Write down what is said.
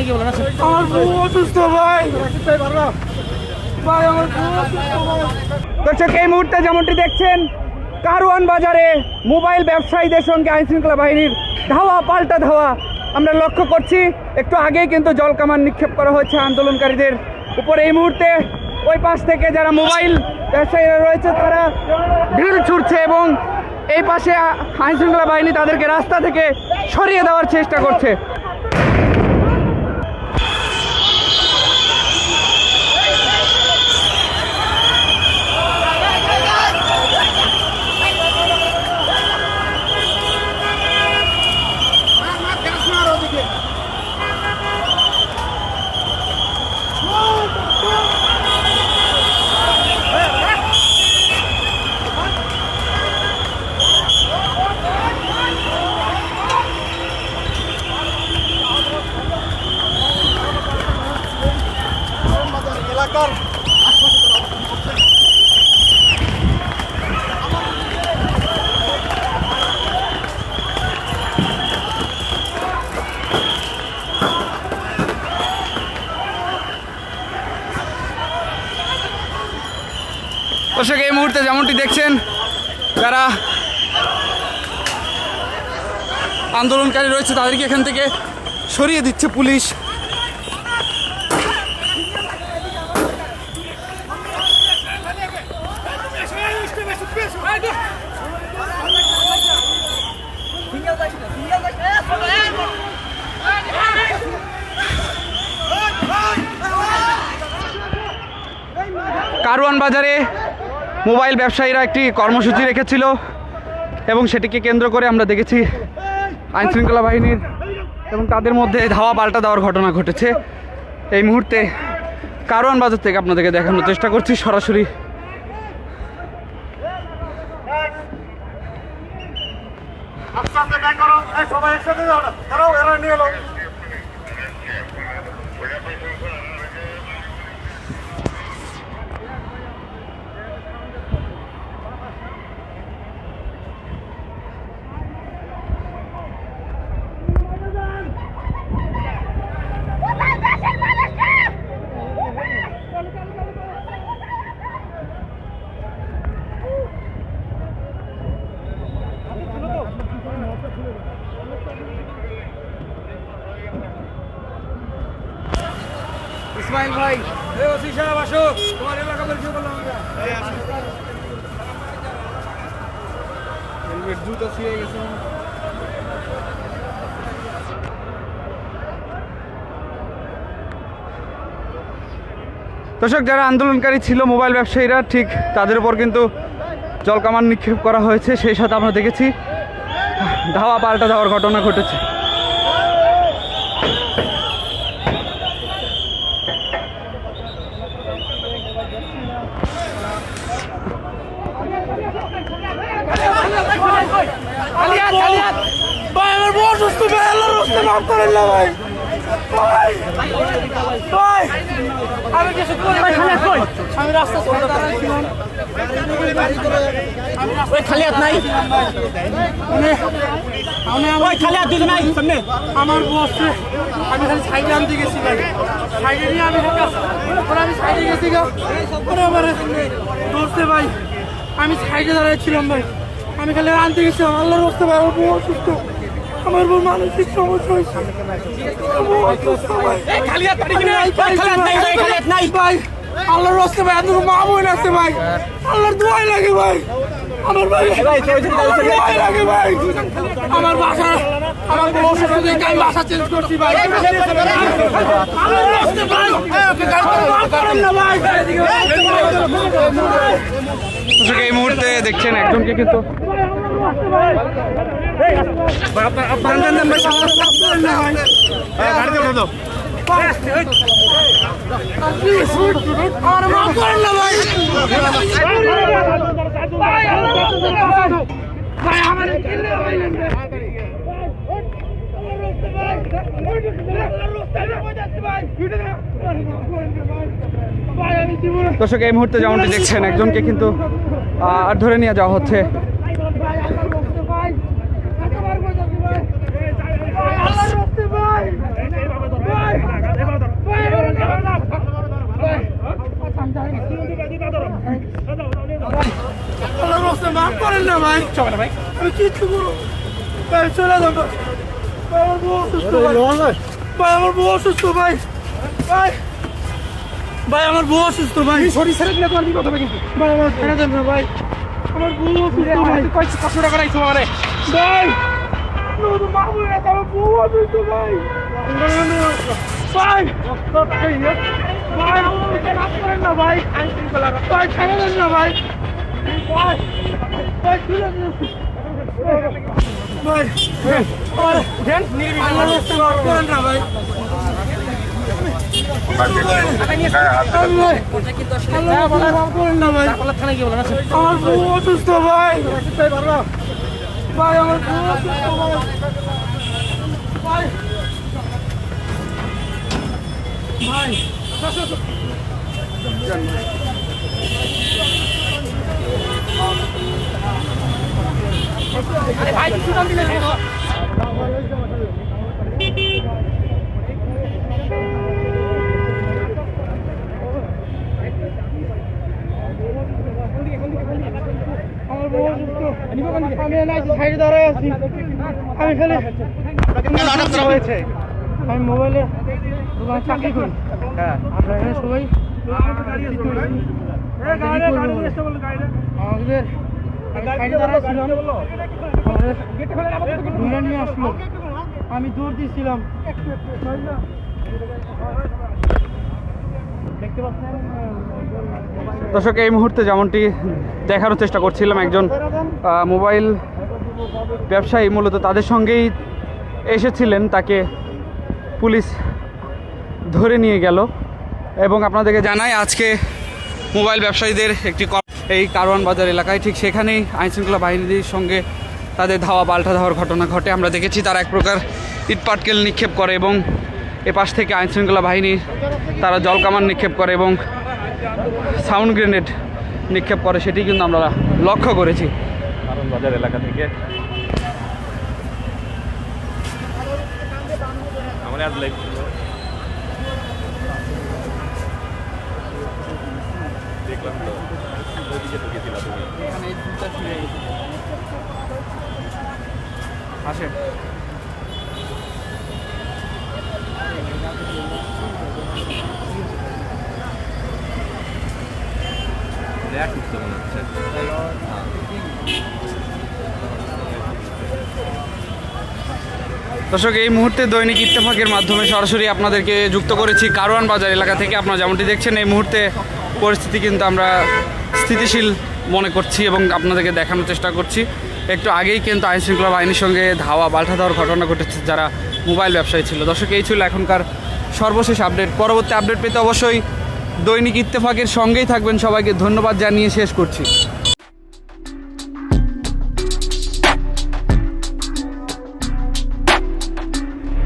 নাকি বলেন? আমার বউ অসুস্থ ভাই, ভাই আমার বউ অসুস্থ ভাই। দর্শক, এই মুহূর্তে যেমনটি দেখছেন কারওয়ান বাজারে মোবাইল ব্যবসায়ীদের সঙ্গে আইনশৃঙ্খলা বাহিনীর ধাওয়া পাল্টা ধাওয়া আমরা লক্ষ্য করছি। একটু আগেই কিন্তু জলকামান নিক্ষেপ করা হয়েছে আন্দোলনকারীদের উপর। এই মুহূর্তে ওই পাশ থেকে যারা মোবাইল ব্যবসায়ীরা রয়েছে তারা ঢিল ছুটছে এবং এই পাশে আইনশৃঙ্খলা বাহিনী তাদেরকে রাস্তা থেকে সরিয়ে দেওয়ার চেষ্টা করছে। দর্শক, এই মুহূর্তে যেমনটি দেখছেন যারা আন্দোলনকারী রয়েছে তাদেরকে এখান থেকে সরিয়ে দিচ্ছে পুলিশ। কারওয়ান বাজারে মোবাইল ব্যবসায়ীরা একটি কর্মসূচি রেখেছিল এবং সেটিকে কেন্দ্র করে আমরা দেখেছি আইনশৃঙ্খলা বাহিনীর এবং তাদের মধ্যে ধাওয়া পাল্টা দেওয়ার ঘটনা ঘটেছে। এই মুহূর্তে কারওয়ান বাজার থেকে আপনাদেরকে দেখানোর চেষ্টা করছি সরাসরি। ইসমাইল ভাই, ওসি সাহেব আসো, তোমার এলাকা পরিচয় করলাম আমরা। হেলমেট জুতো ছিঁড়ে গেছে। দর্শক, যারা আন্দোলনকারী ছিল মোবাইল ব্যবসায়ীরা, ঠিক তাদের উপর কিন্তু জলকামান নিক্ষেপ করা হয়েছে। সেই সাথে আমরা দেখেছি ধাওয়া পাল্টা দেওয়ার ঘটনা ঘটেছে। ভাই আমার বউ অসুস্থ ভাই, আল্লাহর রাস্তায় মাফ করেন না ভাই। ভাই ভাই আমি কিছু করি ভাই, খালি হাত কই, আমি রাস্তা চলতে পারছিলাম, ওই খালি হাত নাই ওই খালি হাত দিতে নাই সামনে আমার বসে। আমি খালি সাইডে আনতে গেছি ভাই, সাইডে নিয়ে আমি আমি সাইডে গেছি গা, পরে আমার ধরছে ভাই। আমি সাইডে দাঁড়াইছিলাম ভাই, আমি খালি আনতে গেছিলাম। আল্লাহর রাস্তায় ভাই আমার বউ অসুস্থ, আমার বউ মানসিক সমস্যা হয়েছে। ভাই আল্লাহর রাস্তায় ভাই আপনার মা বোন আছে ভাই, আল্লাহর দোয়াই লাগে ভাই। আমার ভাই দোয়াই লাগে ভাই। আমার বাসা আমার বউ অসুস্থ দেখে আমি বাসা চেঞ্জ করছি ভাই। এই মুহূর্তে দেখছেন একজনকে কিন্তু দর্শক, এই মুহূর্তে যেমনটি দেখছেন একজনকে কিন্তু ধরে নিয়ে যাওয়া হচ্ছে। আপনি মাফ করেন না ভাই চলে ভাই আমি কিচ্ছু করবো ভাই চলে যাবো ভাই আমার বউ অসুস্থ ভাই ভাই আমার বউ অসুস্থ ভাই ভাই ভাই আমার বউ অসুস্থ ভাই শরীর ছেড়ে দিলে তোমার বিপদ হবে কিন্তু ভাই আমার ছেড়ে দেন না ভাই আমার বউ অসুস্থ ভাই কয়েকশো 500 টাকা রাখছো মানে ভাই শুধু মাহবুব না আমার বউ অসুস্থ ভাই ভাই ভাই আমাকে মাফ করেন না ভাই ভাই ছেড়ে দেন না ভাই ভাই ভাই তুলে দিন ভাই আর উঠেন আমার রাস্তা মাফ করেন না ভাই মাফ করেন না ভাই থানায় গিয়ে বলেন আচ্ছা আমার বউ অসুস্থ ভাই ভাই আমার বউ অসুস্থ ভাই ভাই আরে ভাই কিছু দাম দিলেন কেন? আমার বউ অসুস্থ আমি সাইডে দাঁড়ায় আছি আমি খালি আটক করা হয়েছে আমি মোবাইলে দোকানে চাকরি করি হ্যাঁ আমরা এখানে সবাই আমাদের সাইডে দাঁড়াচ্ছিলাম আমাদের নিয়ে আসলো আমি দৌড় দিয়েছিলাম দেখতে পাচ্ছেন দর্শক এই মুহূর্তে যেমনটি দেখানোর চেষ্টা করছিলাম একজন মোবাইল ব্যবসায়ী মূলত তাদের সঙ্গেই এসেছিলেন তাকে পুলিশ ধরে নিয়ে গেল এবং আপনাদেরকে জানাই আজকে মোবাইল ব্যবসায়ীদের একটি এই কারওয়ান বাজার এলাকায় ঠিক সেখানেই আইনশৃঙ্খলা বাহিনীর সঙ্গে তাদের ধাওয়া পাল্টা ধাওয়ার ঘটনা ঘটে আমরা দেখেছি তারা এক প্রকার ইটপাটকেল নিক্ষেপ করে এবং এপাশ থেকে আইনশৃঙ্খলা বাহিনী তারা জলকামান নিক্ষেপ করে এবং সাউন্ড গ্রেনেড নিক্ষেপ করে সেটি কিন্তু আমরা লক্ষ্য করেছি কারওয়ান বাজার এলাকা থেকে দেখলাম তো ওইদিকে ঢুকেছিলাম তুমি এখানে এই দুটা শুয়ে আসে দর্শক এই মুহূর্তে দৈনিক ইত্তেফাকের মাধ্যমে সরাসরি আপনাদেরকে যুক্ত করেছি কারওয়ান বাজার এলাকা থেকে আপনারা যেমনটি দেখছেন এই মুহূর্তে পরিস্থিতি কিন্তু আমরা স্থিতিশীল মনে করছি এবং আপনাদেরকে দেখানোর চেষ্টা করছি একটু আগেই কিন্তু আইনশৃঙ্খলা বাহিনীর সঙ্গে ধাওয়া পাল্টা দেওয়ার ঘটনা ঘটেছে যারা মোবাইল ব্যবসায়ী ছিল দর্শক এই ছিল এখনকার সর্বশেষ আপডেট পরবর্তী আপডেট পেতে অবশ্যই দৈনিক ইত্তেফাকের সঙ্গেই থাকবেন সবাইকে ধন্যবাদ জানিয়ে শেষ করছি